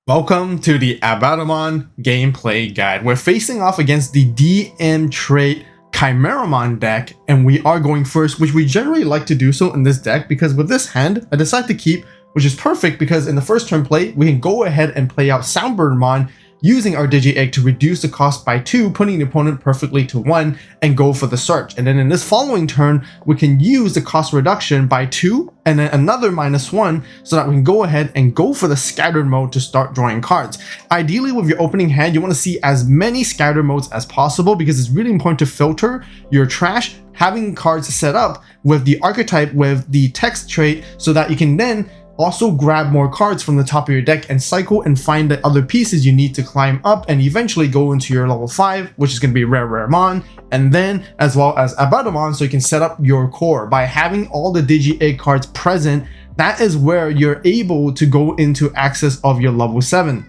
Welcome to the Abbadomon gameplay guide. We're facing off against the DM trait Chimeramon deck, and we are going first, which we generally like to do so in this deck because with this hand, I decided to keep, which is perfect because in the first turn play, we can go ahead and play out Soundbirdmon using our Digi-Egg to reduce the cost by 2, putting the opponent perfectly to 1, and go for the search. And then in this following turn, we can use the cost reduction by 2, and then another -1, so that we can go ahead and go for the scattered mode to start drawing cards. Ideally, with your opening hand, you want to see as many scatter modes as possible because it's really important to filter your trash, having cards set up with the archetype with the text trait so that you can then also grab more cards from the top of your deck and cycle and find the other pieces you need to climb up and eventually go into your level 5, which is going to be Rare Mon, and then as well as Abbadomon, so you can set up your core. By having all the Digi-Egg cards present, that is where you're able to go into access of your level 7.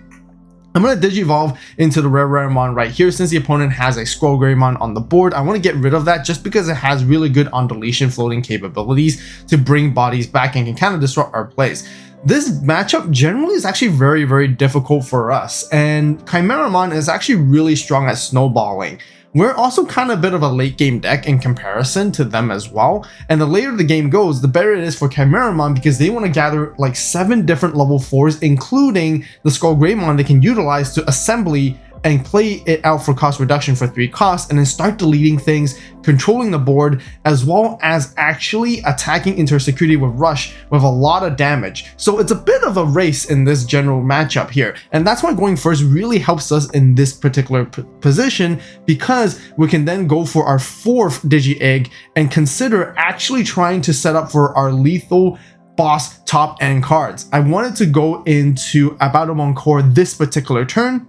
I'm going to Digivolve into the Rare Mon right here since the opponent has a Skullgreymon on the board. I want to get rid of that just because it has really good on deletion floating capabilities to bring bodies back and can kind of disrupt our plays. This matchup generally is actually very difficult for us, and Chimeramon is actually really strong at snowballing. We're also kind of a bit of a late game deck in comparison to them as well, and the later the game goes, the better it is for Chimeramon because they want to gather like 7 different level 4s, including the Skullgreymon they can utilize to assembly and play it out for cost reduction for 3 costs, and then start deleting things, controlling the board, as well as actually attacking into security with Rush with a lot of damage. So it's a bit of a race in this general matchup here, and that's why going first really helps us in this particular position because we can then go for our 4th Digi-Egg and consider actually trying to set up for our lethal boss top end cards. I wanted to go into Abbadomon core this particular turn,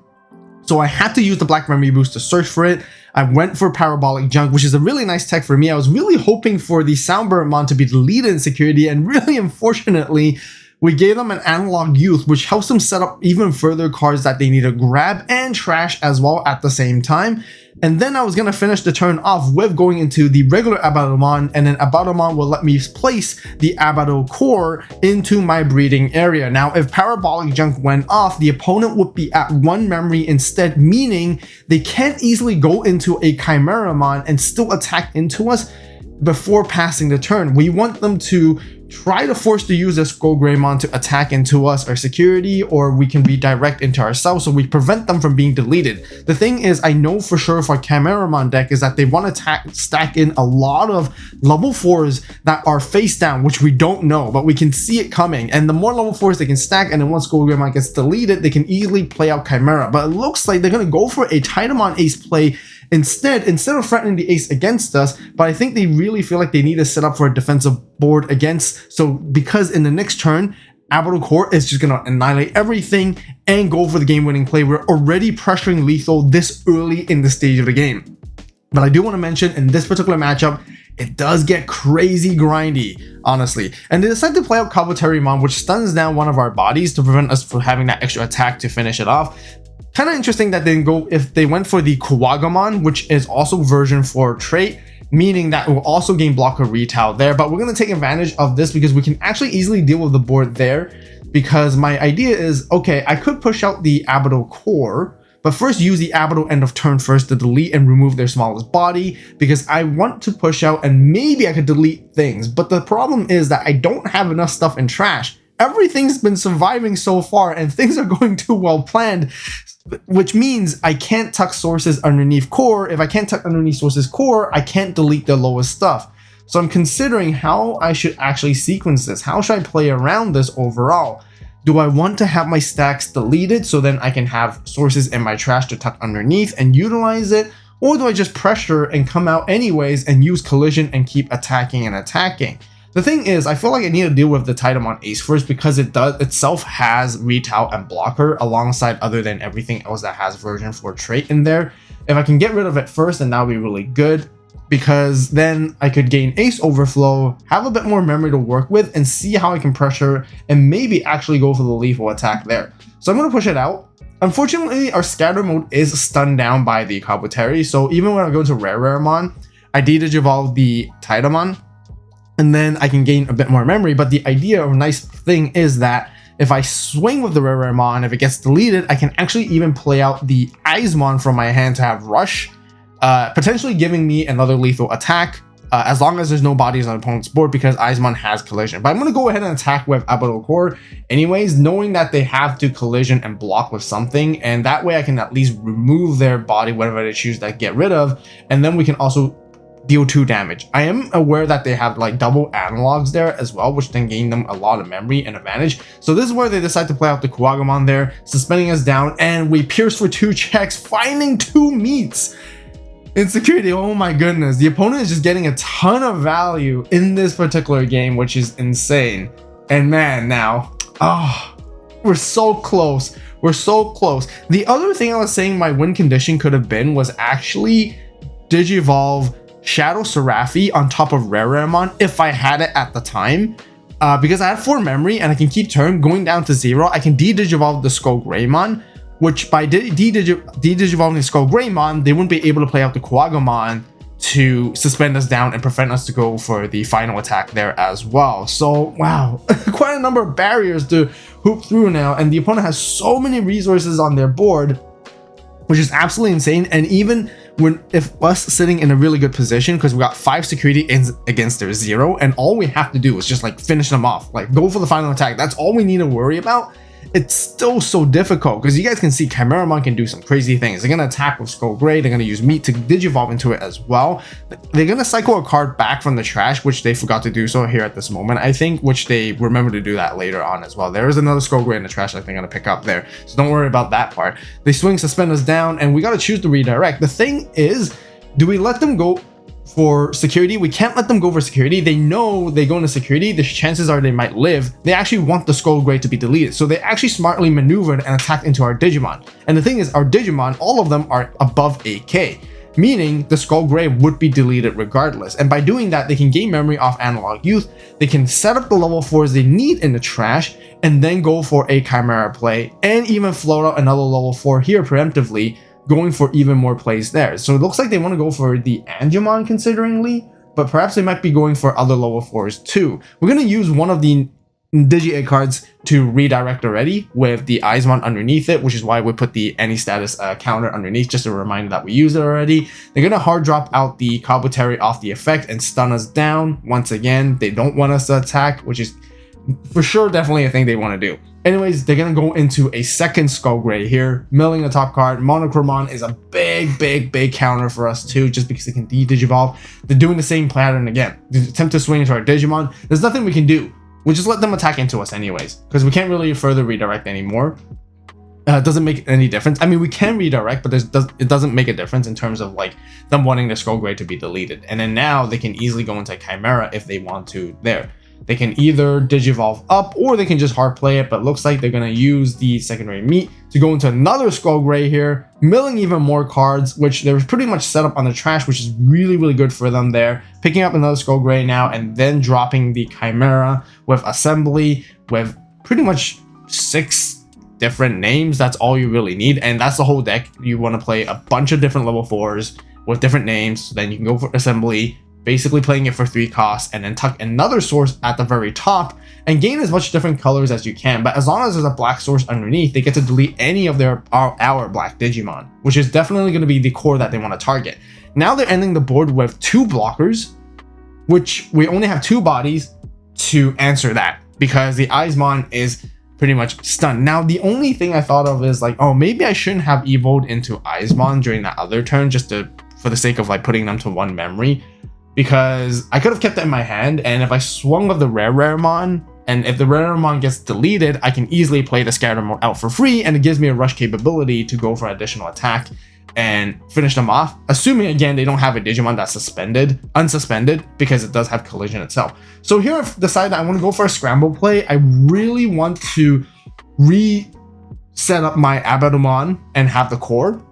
so I had to use the Black Memory Boost to search for it. I went for Parabolic Junk, which is a really nice tech for me. I was really hoping for the Soundbirdmon to be deleted in security, and really unfortunately, we gave them an Analog Youth, which helps them set up even further cards that they need to grab and trash as well at the same time. And then I was going to finish the turn off with going into the regular Abbadomon, and then Abbadomon will let me place the Abbado core into my breeding area. Now, if Parabolic Junk went off, the opponent would be at 1 memory instead, meaning they can't easily go into a Chimeramon and still attack into us before passing the turn. We want them to try to force to use a Skullgreymon to attack into us or security, or we can redirect into ourselves, so we prevent them from being deleted. The thing is, I know for sure for Chimeramon deck is that they want to stack in a lot of level 4s that are face down, which we don't know, but we can see it coming. And the more level 4s they can stack, and then once Skullgreymon gets deleted, they can easily play out Chimera. But it looks like they're going to go for a Titamon Ace play instead of threatening the ace against us, but I think they really feel like they need to set up for a defensive board against, so because in the next turn, Abbado core is just gonna annihilate everything and go for the game-winning play. We're already pressuring lethal this early in the stage of the game. But I do want to mention, in this particular matchup, it does get crazy grindy, honestly. And they decide to play out Kabuterimon, which stuns down one of our bodies to prevent us from having that extra attack to finish it off. Kind of interesting that they didn't go if they went for the Kuwagamon, which is also version 4 trait, meaning that we'll also gain blocker retail there. But we're going to take advantage of this because we can actually easily deal with the board there, because my idea is, okay, I could push out the Abbado core, but first use the Abbado end of turn first to delete and remove their smallest body, because I want to push out and maybe I could delete things. But the problem is that I don't have enough stuff in trash. Everything's been surviving so far and things are going too well planned, which means I can't tuck sources underneath core. If I can't tuck underneath sources core, I can't delete the lowest stuff. So I'm considering how I should actually sequence this. How should I play around this overall? Do I want to have my stacks deleted so then I can have sources in my trash to tuck underneath and utilize it? Or do I just pressure and come out anyways and use collision and keep attacking and attacking? The thing is, I feel like I need to deal with the Titamon Ace first because it itself has retail and blocker alongside other than everything else that has version 4 trait in there. If I can get rid of it first, then that would be really good, because then I could gain Ace Overflow, have a bit more memory to work with, and see how I can pressure and maybe actually go for the lethal attack there. So I'm going to push it out. Unfortunately, our scatter mode is stunned down by the Kabuteri, so even when I go to Raremon, I Digivolve the Titamon, and then I can gain a bit more memory. But the idea or nice thing is that if I swing with the Raremon, if it gets deleted, I can actually even play out the eyesmon from my hand to have rush, potentially giving me another lethal attack, as long as there's no bodies on the opponent's board, because eyesmon has collision. But I'm going to go ahead and attack with abbado core anyways, knowing that they have to collision and block with something, and that way I can at least remove their body, whatever they choose to get rid of, and then we can also deal 2 damage. I am aware that they have like double analogs there as well, which then gain them a lot of memory and advantage. So this is where they decide to play out the Kuwagamon there, suspending us down, and we pierce for 2 checks, finding 2 meats. Insecurity, oh my goodness. The opponent is just getting a ton of value in this particular game, which is insane. And man, now, we're so close. We're so close. The other thing I was saying my win condition could have been was actually Digivolve Shadow Seraphi on top of Raremon if I had it at the time. Because I had 4 memory and I can keep turn going down to 0. I can de-Digivolve the Skull Greymon, which by de-Digivolving the Skull Greymon, they wouldn't be able to play out the Kuwagamon to suspend us down and prevent us to go for the final attack there as well. So wow, quite a number of barriers to hoop through now, and the opponent has so many resources on their board, which is absolutely insane. And even if us sitting in a really good position, because we got 5 security against their 0, and all we have to do is just like finish them off, like go for the final attack, that's all we need to worry about. It's still so difficult, because you guys can see Chimeramon can do some crazy things. They're going to attack with Skull Grey, they're going to use Meat to Digivolve into it as well. They're going to cycle a card back from the trash, which they forgot to do so here at this moment, I think, which they remember to do that later on as well. There is another Skull Grey in the trash that they're going to pick up there, so don't worry about that part. They swing, suspend us down, and we got to choose to redirect. The thing is, do we let them go for security? We can't let them go for security. They know they go into security, the chances are they might live. They actually want the Skull Grey to be deleted, so they actually smartly maneuvered and attacked into our Digimon. And the thing is, our Digimon, all of them are above 8k, meaning the Skull Grey would be deleted regardless. And by doing that, they can gain memory off Analog Youth, they can set up the level 4s they need in the trash, and then go for a Chimera play, and even float out another level 4 here preemptively, going for even more plays there. So it looks like they want to go for the Angemon consideringly, but perhaps they might be going for other level 4s too. We're going to use one of the Digi-A cards to redirect already with the eyesmon underneath it, which is why we put the any status counter underneath, just a reminder that we used it already. They're going to hard drop out the Kabuteru off the effect and stun us down. Once again, they don't want us to attack, which is for sure definitely a thing they want to do. Anyways, they're going to go into a second Skull Grey here, milling the top card. Monochromon is a big counter for us too, just because they can de-Digivolve. They're doing the same pattern again. They attempt to swing into our Digimon. There's nothing we can do. We just let them attack into us anyways, because we can't really further redirect anymore. It doesn't make any difference. I mean, we can redirect, but it doesn't make a difference in terms of like them wanting the Skull Grey to be deleted. And then now they can easily go into Chimera if they want to there. They can either Digivolve up, or they can just hard play it, but looks like they're going to use the secondary Meat to go into another Skull Grey here, milling even more cards, which they're pretty much set up on the trash, which is really good for them there. Picking up another Skull Grey now, and then dropping the Chimera with Assembly, with pretty much 6 different names. That's all you really need, and that's the whole deck. You want to play a bunch of different level 4s with different names, then you can go for Assembly, basically playing it for 3 costs, and then tuck another source at the very top and gain as much different colors as you can. But as long as there's a black source underneath, they get to delete any of our black Digimon, which is definitely going to be the core that they want to target. Now they're ending the board with 2 blockers, which we only have 2 bodies to answer that, because the eyesmon is pretty much stunned. Now the only thing I thought of is like, oh, maybe I shouldn't have evolved into eyesmon during that other turn, just for the sake of like putting them to 1 memory. Because I could have kept it in my hand, and if I swung with the Raremon, and if the Raremon gets deleted, I can easily play the Scattermon out for free, and it gives me a rush capability to go for additional attack and finish them off. Assuming again they don't have a Digimon that's unsuspended, because it does have collision itself. So here I've decided I want to go for a scramble play. I really want to reset up my Abbadomon and have the core.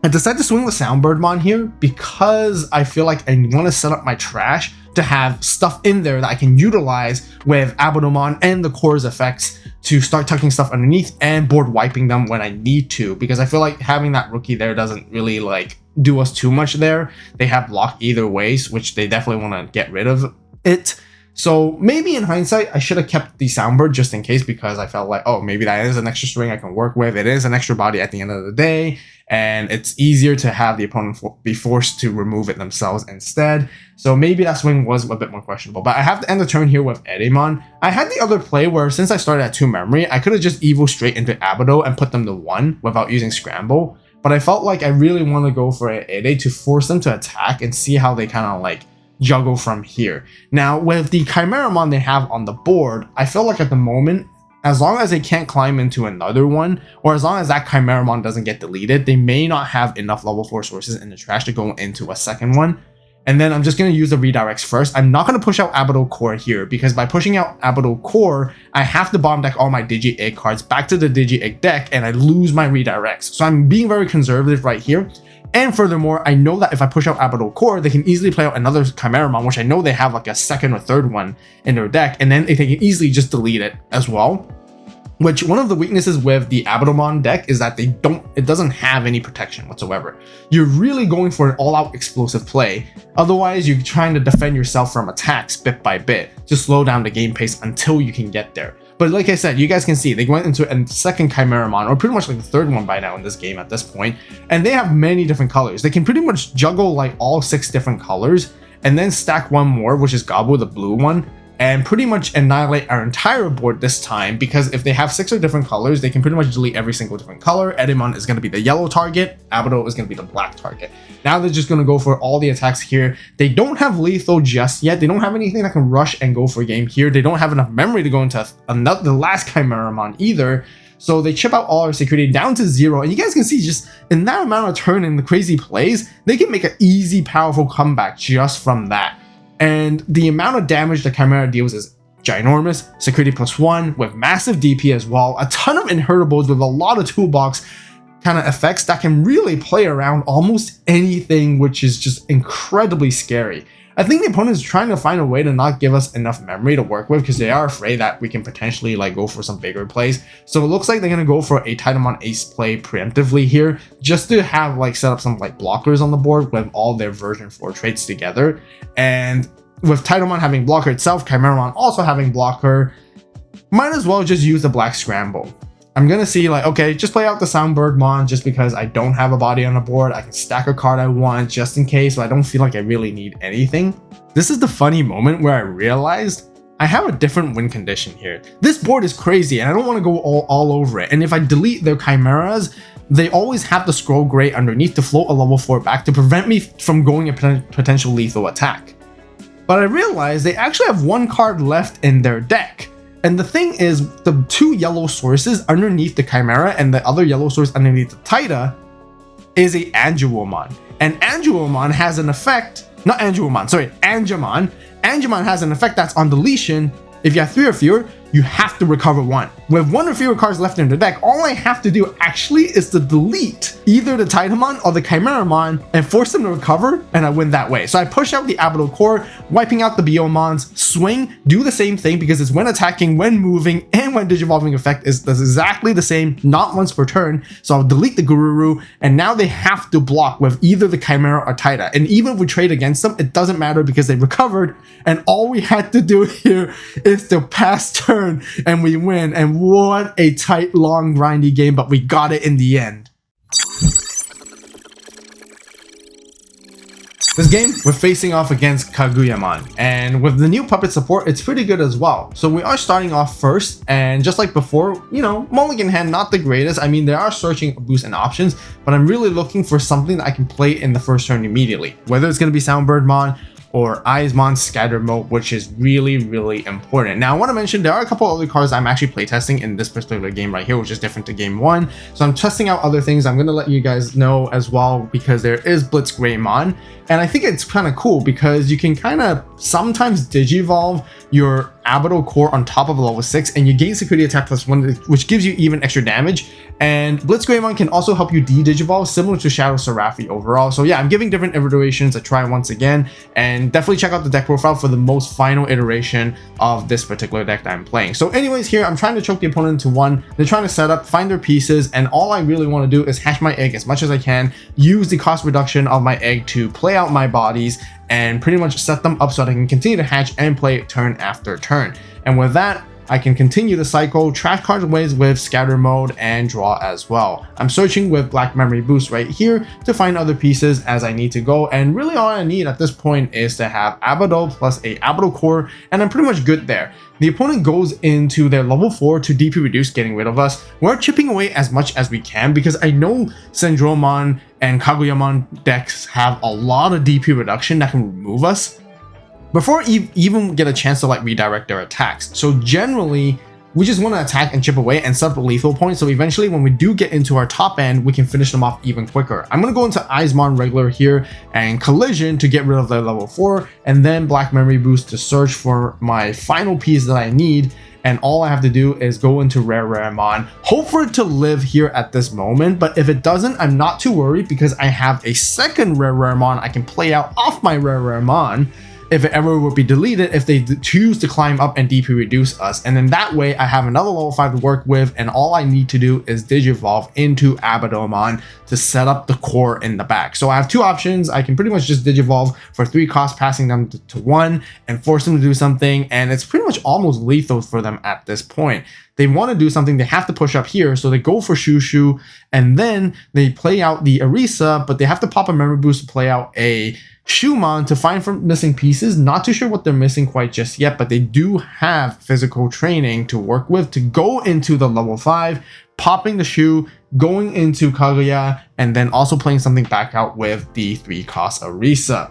I decided to swing the Soundbirdmon here because I feel like I want to set up my trash to have stuff in there that I can utilize with Abbadomon and the core's effects to start tucking stuff underneath and board wiping them when I need to, because I feel like having that rookie there doesn't really like do us too much there. They have block either ways, which they definitely want to get rid of it. So maybe in hindsight, I should have kept the Soundbird just in case, because I felt like, oh, maybe that is an extra string I can work with. It is an extra body at the end of the day, and it's easier to have the opponent be forced to remove it themselves instead. So maybe that swing was a bit more questionable. But I have to end the turn here with Negamon. I had the other play where, since I started at 2 memory, I could have just evo straight into Abbado and put them to 1 without using Scramble. But I felt like I really want to go for an 8 to force them to attack and see how they kind of like juggle from here. Now, with the Chimeramon they have on the board, I feel like at the moment, as long as they can't climb into another one, or as long as that Chimeramon doesn't get deleted, they may not have enough level 4 sources in the trash to go into a second one. And then I'm just going to use the redirects first. I'm not going to push out Abbado Core here, because by pushing out Abbado Core, I have to bomb deck all my Digi-Egg cards back to the Digi-Egg deck, and I lose my redirects. So I'm being very conservative right here. And furthermore, I know that if I push out Abbado Core, they can easily play out another Chimeramon, which I know they have like a second or third one in their deck, and then they can easily just delete it as well. Which, one of the weaknesses with the Abbadomon deck is that it doesn't have any protection whatsoever. You're really going for an all-out explosive play. Otherwise, you're trying to defend yourself from attacks bit by bit to slow down the game pace until you can get there. But like I said, you guys can see they went into a second Chimeramon, or pretty much like the third one by now in this game at this point, and they have many different colors. They can pretty much juggle like all 6 different colors, and then stack one more, which is Gabo, the blue one, and pretty much annihilate our entire board this time, because if they have 6 or different colors, they can pretty much delete every single different color. Negamon is going to be the yellow target, Abbado is going to be the black target. Now they're just going to go for all the attacks here. They don't have lethal just yet. They don't have anything that can rush and go for game here. They don't have enough memory to go into the last Chimeramon either. So they chip out all our security down to 0. And you guys can see, just in that amount of turn and the crazy plays, they can make an easy, powerful comeback just from that. And the amount of damage the Chimera deals is ginormous. Security +1 with massive DP as well. A ton of inheritables with a lot of toolbox kind of effects that can really play around almost anything, which is just incredibly scary. I think the opponent is trying to find a way to not give us enough memory to work with, because they are afraid that we can potentially like go for some bigger plays. So it looks like they're going to go for a Titamon Ace play preemptively here, just to have like set up some like blockers on the board with all their version 4 traits together. And with Titamon having blocker itself, Chimeramon also having blocker, might as well just use the black scramble. I'm gonna see like, okay, just play out the Soundbird Mon just because I don't have a body on the board. I can stack a card I want just in case, but I don't feel like I really need anything. This is the funny moment where I realized I have a different win condition here. This board is crazy and I don't want to go all over it. And if I delete their Chimeras, they always have the Scroll Gray underneath to float a level 4 back to prevent me from going a potential lethal attack. But I realized they actually have 1 card left in their deck. And the thing is, the 2 yellow sources underneath the Chimera and the other yellow source underneath the Tita is a Anguomon. And Anguomon has an effect, not Anguomon, sorry, Angemon. Angemon has an effect that's on deletion. If you have 3 or fewer, you have to recover 1. With 1 or fewer cards left in the deck, all I have to do actually is to delete either the Titamon or the Chimeramon and force them to recover, and I win that way. So I push out the Abbado Core, wiping out the Biomons, swing, do the same thing because it's when attacking, when moving, and when Digivolving effect is exactly the same, not once per turn. So I'll delete the Gururu, and now they have to block with either the Chimera or Tita. And even if we trade against them, it doesn't matter because they recovered, and all we had to do here is to pass turn, and we win. And what a tight, long, grindy game, but we got it in the end. This game, we're facing off against Kaguyamon, and with the new puppet support, it's pretty good as well. So we are starting off first, and just like before, you know, mulligan hand, not the greatest. I mean, they are searching boosts and options, but I'm really looking for something that I can play in the first turn immediately. Whether it's going to be Soundbirdmon or eyesmon Scatter Mode, which is really, really important. Now, I want to mention there are a couple other cards I'm actually playtesting in this particular game right here, which is different to game 1. So I'm testing out other things. I'm going to let you guys know as well, because there is Blitzgreymon. And I think it's kind of cool because you can kind of sometimes digivolve your Abbado Core on top of a level 6 and you gain security attack +1, which gives you even extra damage. And Blitzgreymon can also help you de-digivolve, similar to Shadow Seraphi overall. So yeah, I'm giving different iterations a try once again, and definitely check out the deck profile for the most final iteration of this particular deck that I'm playing. So anyways, here I'm trying to choke the opponent into 1. They're trying to set up, find their pieces, and all I really want to do is hatch my egg as much as I can, use the cost reduction of my egg to play out my bodies, and pretty much set them up so that I can continue to hatch and play turn after turn. And with that, I can continue the cycle, trash cards ways with scatter mode, and draw as well. I'm searching with black memory boost right here to find other pieces as I need to go, and really all I need at this point is to have abbado plus a abbado core, and I'm pretty much good there. The opponent goes into their level 4 to DP reduce, getting rid of us. We're chipping away as much as we can because I know Syndromon and Kaguyamon decks have a lot of DP reduction that can remove us before even get a chance to like redirect their attacks. So generally, we just want to attack and chip away and set up a lethal point, so eventually when we do get into our top end, we can finish them off even quicker. I'm going to go into eyesmon regular here and collision to get rid of their level 4, and then black memory boost to search for my final piece that I need. And all I have to do is go into Raremon, hope for it to live here at this moment, but if it doesn't, I'm not too worried because I have a second Raremon I can play out off my Raremon if it ever would be deleted if they choose to climb up and DP reduce us. And then that way I have another level 5 to work with, and all I need to do is digivolve into Abbadomon to set up the core in the back. So I have two options. I can pretty much just digivolve for 3 costs, passing them to 1 and force them to do something, and it's pretty much almost lethal for them at this point. They want to do something, they have to push up here, so they go for Shushu, and then they play out the Arisa, but they have to pop a memory boost to play out a Shumon to find for missing pieces. Not too sure what they're missing quite just yet, but they do have physical training to work with to go into the level 5, popping the Shu, going into Kaguya, and then also playing something back out with the 3-cost Arisa.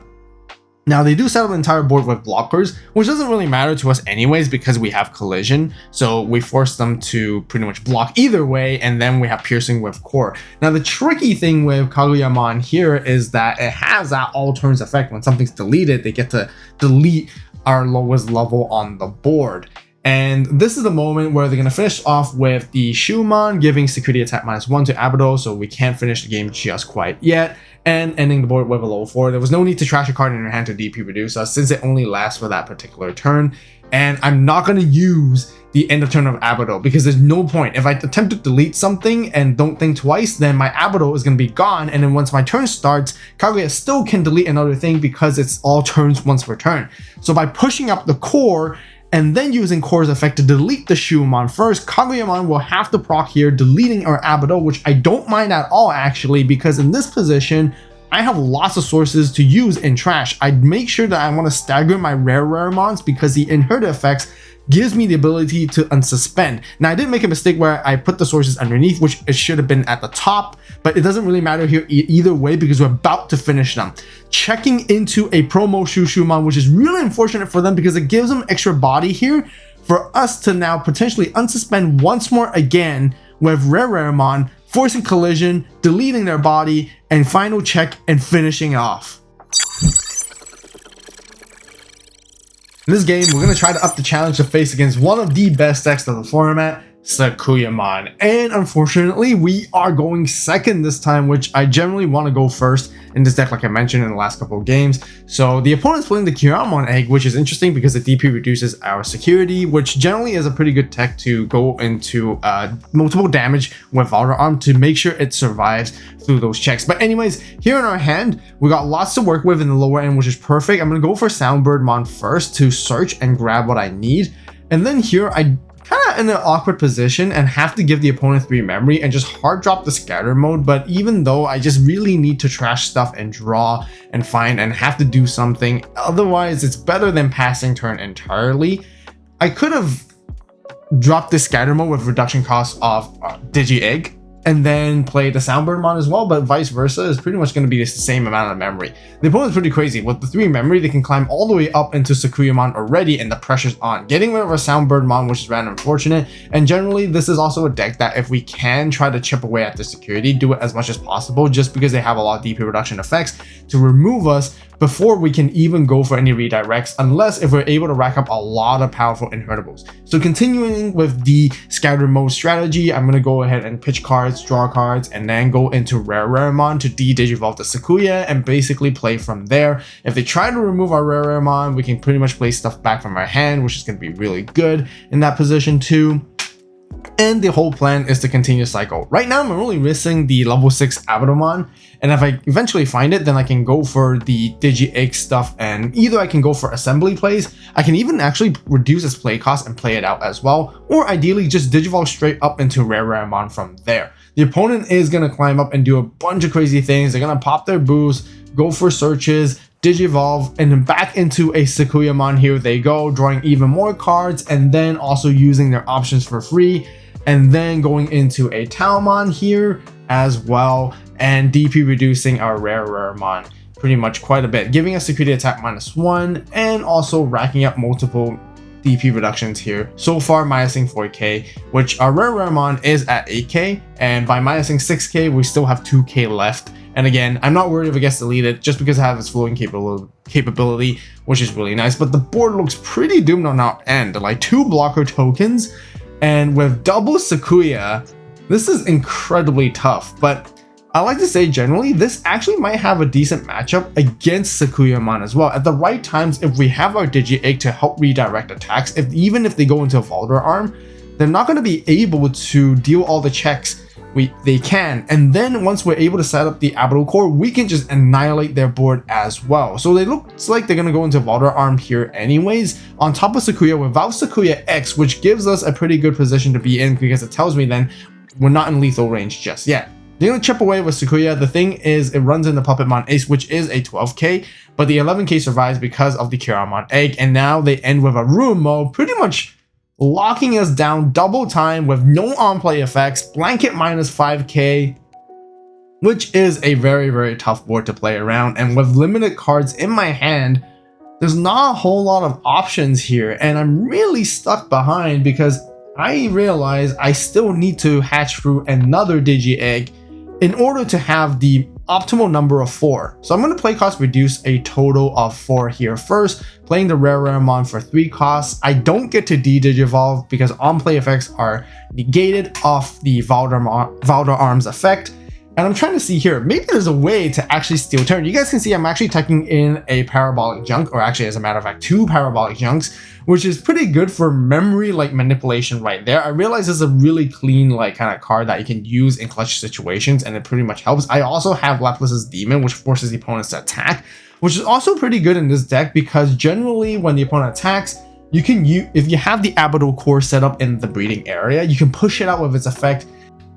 Now they do set up the entire board with blockers, which doesn't really matter to us anyways because we have collision, so we force them to pretty much block either way, and then we have piercing with core. Now the tricky thing with Kaguyamon here is that it has that all turns effect. When something's deleted, they get to delete our lowest level on the board. And this is the moment where they're going to finish off with the Shumon, giving security attack -1 to Abbado, so we can't finish the game just quite yet, and ending the board with a level 4. There was no need to trash a card in your hand to DP reduce us since it only lasts for that particular turn. And I'm not going to use the end of turn of Abbado because there's no point. If I attempt to delete something and don't think twice, then my Abbado is going to be gone, and then once my turn starts, Kaguya still can delete another thing because it's all turns once per turn. So by pushing up the core and then using Core's effect to delete the Shumon first, Kaguyamon will have to proc here, deleting our Abbado, which I don't mind at all actually, because in this position, I have lots of sources to use in trash. I'd make sure that I want to stagger my rare mons because the inherited effects gives me the ability to unsuspend. Now I did make a mistake where I put the sources underneath, which it should have been at the top, but it doesn't really matter here either way because we're about to finish them. Checking into a promo Shumon, which is really unfortunate for them because it gives them extra body here for us to now potentially unsuspend once more again with Raremon, forcing collision, deleting their body, and final check and finishing off. In this game, we're going to try to up the challenge to face against one of the best decks of the format, Sakuyamon. And unfortunately, we are going second this time, which I generally want to go first in this deck, like I mentioned in the last couple of games. So the opponent's playing the Kiramon egg, which is interesting because the DP reduces our security, which generally is a pretty good tech to go into multiple damage with Outer Arm to make sure it survives through those checks. But anyways, here in our hand, we got lots to work with in the lower end, which is perfect. I'm going to go for Soundbirdmon first to search and grab what I need. And then here, I kind of in an awkward position and have to give the opponent 3 memory and just hard drop the scatter mode. But even though I just really need to trash stuff and draw and find and have to do something, otherwise it's better than passing turn entirely. I could have dropped the scatter mode with reduction cost of Digi Egg and then play the Soundbirdmon as well, but vice versa is pretty much going to be the same amount of memory. The opponent's pretty crazy. With the 3 memory, they can climb all the way up into Sakuyamon already, and the pressure's on. Getting rid of a Soundbirdmon, which is rather unfortunate, and generally this is also a deck that if we can try to chip away at the security, do it as much as possible, just because they have a lot of DP reduction effects to remove us before we can even go for any redirects, unless if we're able to rack up a lot of powerful inheritables. So continuing with the scatter mode strategy, I'm going to go ahead and pitch cards, draw cards, and then go into Raremon to de-digivolve the Sakuya and basically play from there. If they try to remove our Raremon, we can pretty much play stuff back from our hand, which is going to be really good in that position too. And the whole plan is to continue the cycle. Right now, I'm only missing the level 6 Abbadomon, and if I eventually find it, then I can go for the Digi-Egg stuff, and either I can go for assembly plays, I can even actually reduce its play cost and play it out as well, or ideally just Digivolve straight up into Rareramon from there. The opponent is going to climb up and do a bunch of crazy things. They're going to pop their boosts, go for searches, Digivolve, and then back into a Sakuyamon. Here they go, drawing even more cards, and then also using their options for free, and then going into a Talmon here as well, and DP reducing our Rareramon pretty much quite a bit, giving us security attack -1, and also racking up multiple DP reductions here. So far minusing 4k, which our Rareramon is at 8k, and by minusing 6k, we still have 2k left. And again, I'm not worried if it gets deleted just because I have its flowing capability, which is really nice. But the board looks pretty doomed on our end. Like 2 blocker tokens, and with double Sakuya, this is incredibly tough. But I like to say generally, this actually might have a decent matchup against Sakuyamon as well. At the right times, if we have our Digi-Egg to help redirect attacks, even if they go into a Valder Arm, they're not going to be able to deal all the checks they can, and then once we're able to set up the Abbado core, we can just annihilate their board as well. So it looks like they're gonna go into Valder Arm here anyways, on top of Sakuya without Sakuya X, which gives us a pretty good position to be in because it tells me then we're not in lethal range just yet. They're gonna chip away with Sakuya. The thing is, it runs into Puppetmon Ace, which is a 12k, but the 11k survives because of the Kiramon Egg, and now they end with a Ruin mode, pretty much locking us down double time with no on-play effects, blanket -5k, which is a very, very tough board to play around. And with limited cards in my hand, there's not a whole lot of options here, and I'm really stuck behind because I realize I still need to hatch through another Digi-Egg in order to have the optimal number of 4. So I'm going to play cost reduce a total of 4 here first, playing the Rareramon for 3 costs. I don't get to de-Digivolve because on-play effects are negated off the Valder Arm's effect. And I'm trying to see here, maybe there's a way to actually steal turn. You guys can see I'm actually tucking in a Parabolic Junk, or actually as a matter of fact, 2 Parabolic Junks, which is pretty good for memory like manipulation right there. I realize it's a really clean like kind of card that you can use in clutch situations, and it pretty much helps. I also have Laplace's Demon, which forces the opponents to attack, which is also pretty good in this deck because generally when the opponent attacks, you can if you have the Abbado core set up in the breeding area, you can push it out with its effect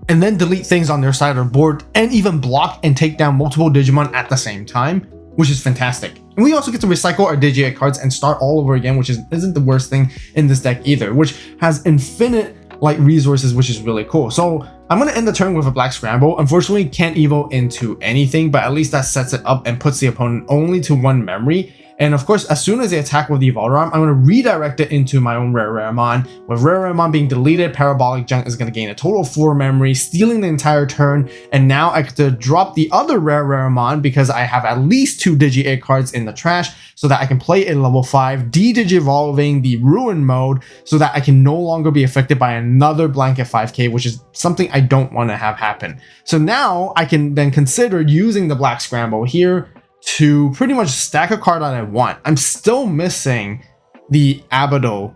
and then delete things on their side of the board, and even block and take down multiple Digimon at the same time, which is fantastic. And we also get to recycle our Digi-Egg cards and start all over again, which isn't the worst thing in this deck either, which has infinite like resources, which is really cool. So I'm going to end the turn with a Black Scramble. Unfortunately, can't evo into anything, but at least that sets it up and puts the opponent only to 1 memory. And of course, as soon as they attack with the Valder Arm, I'm going to redirect it into my own Rareramon. With Rareramon being deleted, Parabolic Junk is going to gain a total of 4 memory, stealing the entire turn. And now I get to drop the other Rareramon because I have at least 2 Digi-Egg cards in the trash, so that I can play a level 5, de-Digivolving the Ruin mode so that I can no longer be affected by another blanket 5k, which is something I don't want to have happen. So now I can then consider using the Black Scramble here to pretty much stack a card that I want. I'm still missing the Abbado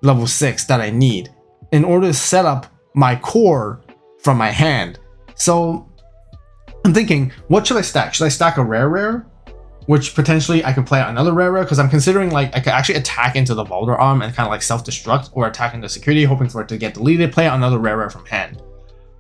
level 6 that I need in order to set up my core from my hand. So I'm thinking, what should I stack? Should I stack a rare, which potentially I could play another rare, because I'm considering like I could actually attack into the Valder Arm and kind of like self-destruct, or attack into security hoping for it to get deleted, play another rare from hand.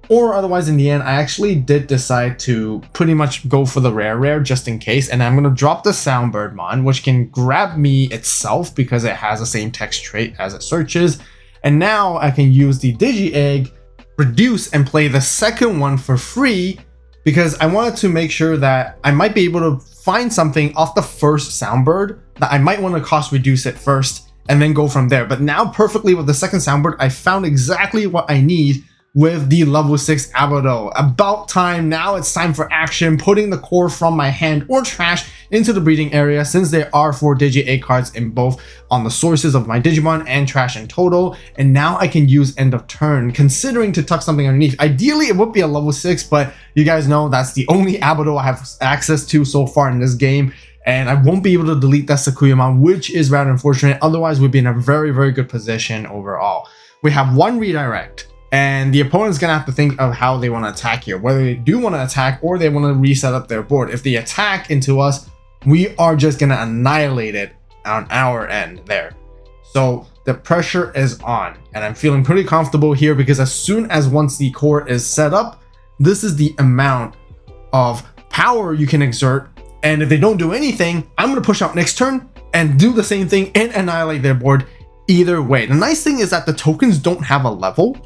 Or otherwise, in the end, I actually did decide to pretty much go for the rare just in case, and I'm going to drop the Soundbirdmon, which can grab me itself because it has the same text trait as it searches. And now I can use the Digi-Egg, reduce, and play the second one for free because I wanted to make sure that I might be able to find something off the first Soundbird that I might want to cost reduce it first and then go from there. But now perfectly with the second Soundbird, I found exactly what I need with the level 6 Abbado. About time. Now it's time for action, putting the core from my hand or trash into the breeding area, since there are 4 Digi-Egg cards in both on the sources of my Digimon and trash in total. And now I can use end of turn, considering to tuck something underneath. Ideally, it would be a level 6, but you guys know that's the only Abbado I have access to so far in this game. And I won't be able to delete that Sakuyamon, which is rather unfortunate. Otherwise, we'd be in a very, very good position overall. We have 1 redirect, And the opponent's gonna have to think of how they want to attack here, whether they do want to attack or they want to reset up their board. If they attack into us, we are just gonna annihilate it on our end there. So the pressure is on, and I'm feeling pretty comfortable here because as soon as once the core is set up, this is the amount of power you can exert. And if they don't do anything, I'm gonna push out next turn and do the same thing and annihilate their board either way. The nice thing is that the tokens don't have a level,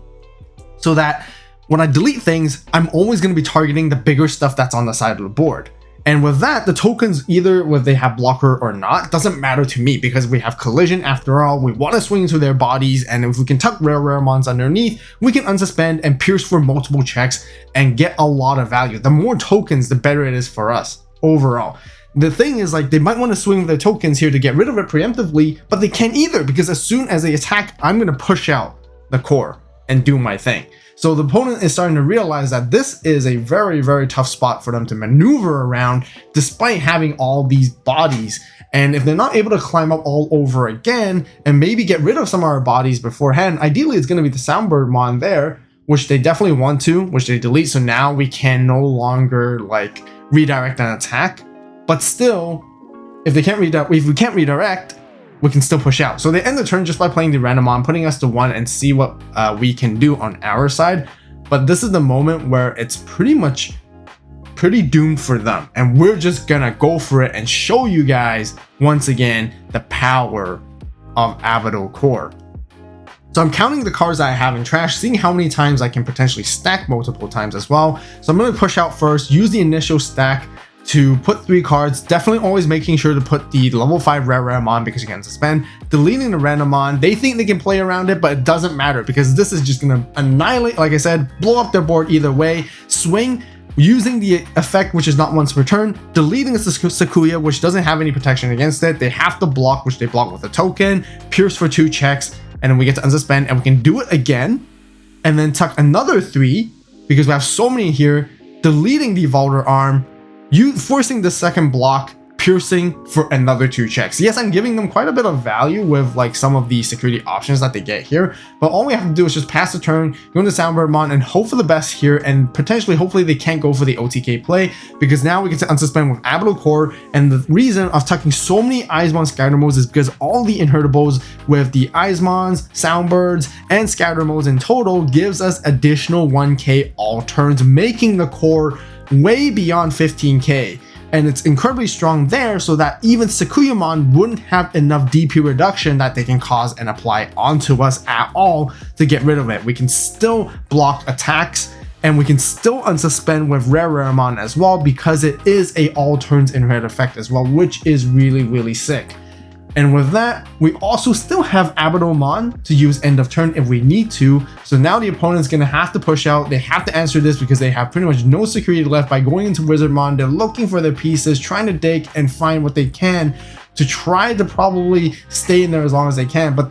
so that when I delete things, I'm always gonna be targeting the bigger stuff that's on the side of the board. And with that, the tokens, either whether they have blocker or not, doesn't matter to me because we have collision after all. We want to swing into their bodies, and if we can tuck rare mons underneath, we can unsuspend and pierce for multiple checks and get a lot of value. The more tokens, the better it is for us overall. The thing is, like, they might want to swing their tokens here to get rid of it preemptively, but they can't either because as soon as they attack, I'm going to push out the core and do my thing. So the opponent is starting to realize that this is a very, very tough spot for them to maneuver around despite having all these bodies. And if they're not able to climb up all over again and maybe get rid of some of our bodies beforehand, ideally it's going to be the Soundbirdmon there, which they definitely want to, which they delete. So now we can no longer like redirect an attack. But still, if they can't redirect, if we can't redirect, we can still push out. So they end the turn just by playing the Randomon, putting us to 1 and see what we can do on our side. But this is the moment where it's pretty doomed for them. And we're just gonna go for it and show you guys once again the power of Abbado core. So I'm counting the cards that I have in trash, seeing how many times I can potentially stack multiple times as well. So I'm gonna push out first, use the initial stack to put 3 cards, definitely always making sure to put the level 5 rare on because you can suspend, deleting the Randomon. They think they can play around it, but it doesn't matter because this is just gonna annihilate, like I said, blow up their board either way. Swing, using the effect, which is not once per turn, deleting the Sakuya, which doesn't have any protection against it. They have to block, which they block with a token, pierce for 2 checks, and then we get to unsuspend, and we can do it again, and then tuck another 3, because we have so many here, deleting the Vaulter arm, forcing the second block, piercing for another 2 checks. Yes, I'm giving them quite a bit of value with like some of the security options that they get here, but all we have to do is just pass the turn, go into Soundbirdmon, and hope for the best here, and potentially, hopefully they can't go for the OTK play, because now we get to unsuspend with Abbado core. And the reason of tucking so many eyesmon scatter modes is because all the inheritables with the eyesmons, soundbirds, and scatter modes in total gives us additional 1k all turns, making the core way beyond 15k. And it's incredibly strong there, so that even Sakuyamon wouldn't have enough DP reduction that they can cause and apply onto us at all to get rid of it. We can still block attacks, and we can still unsuspend with Raremon as well, because it is a all turns inherit effect as well, which is really, really sick. And with that, we also still have Abbadomon to use end of turn if we need to. So now the opponent's going to have to push out. They have to answer this because they have pretty much no security left by going into Wizardmon. They're looking for their pieces, trying to dig and find what they can to try to probably stay in there as long as they can. But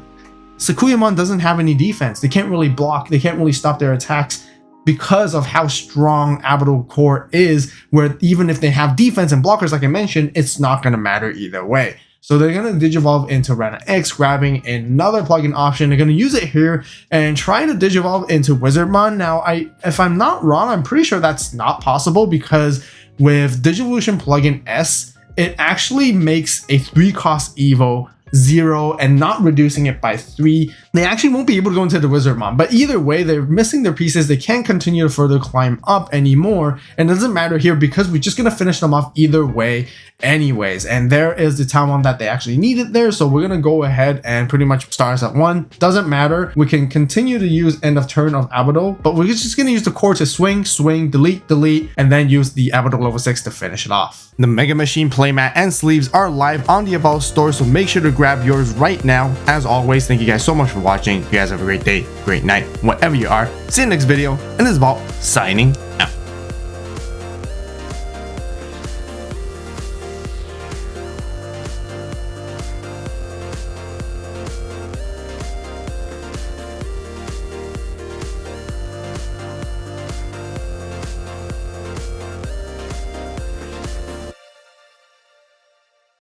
Sakuyamon doesn't have any defense. They can't really block. They can't really stop their attacks because of how strong Abbado core is, where even if they have defense and blockers, like I mentioned, it's not going to matter either way. So they're going to Digivolve into Rana X, grabbing another plugin option. They're going to use it here and trying to Digivolve into Wizardmon. Now, if I'm not wrong, I'm pretty sure that's not possible, because with Digivolution plugin S, it actually makes a 3-cost Evo 0 and not reducing it by 3. They actually won't be able to go into the Wizardmon, but either way, they're missing their pieces. They can't continue to further climb up anymore, and it doesn't matter here because we're just gonna finish them off either way anyways. And there is the Timecodes that they actually needed there, so we're gonna go ahead and pretty much start us at 1. Doesn't matter, we can continue to use end of turn of Abbado, but we're just gonna use the core to swing, delete, and then use the Abbado level 6 to finish it off. The Mega Machine Playmat and Sleeves are live on the AVAULT store, so make sure to grab yours right now. As always, thank you guys so much for watching. You guys have a great day, great night, whatever you are. See you in the next video, and this is AVAULT signing out.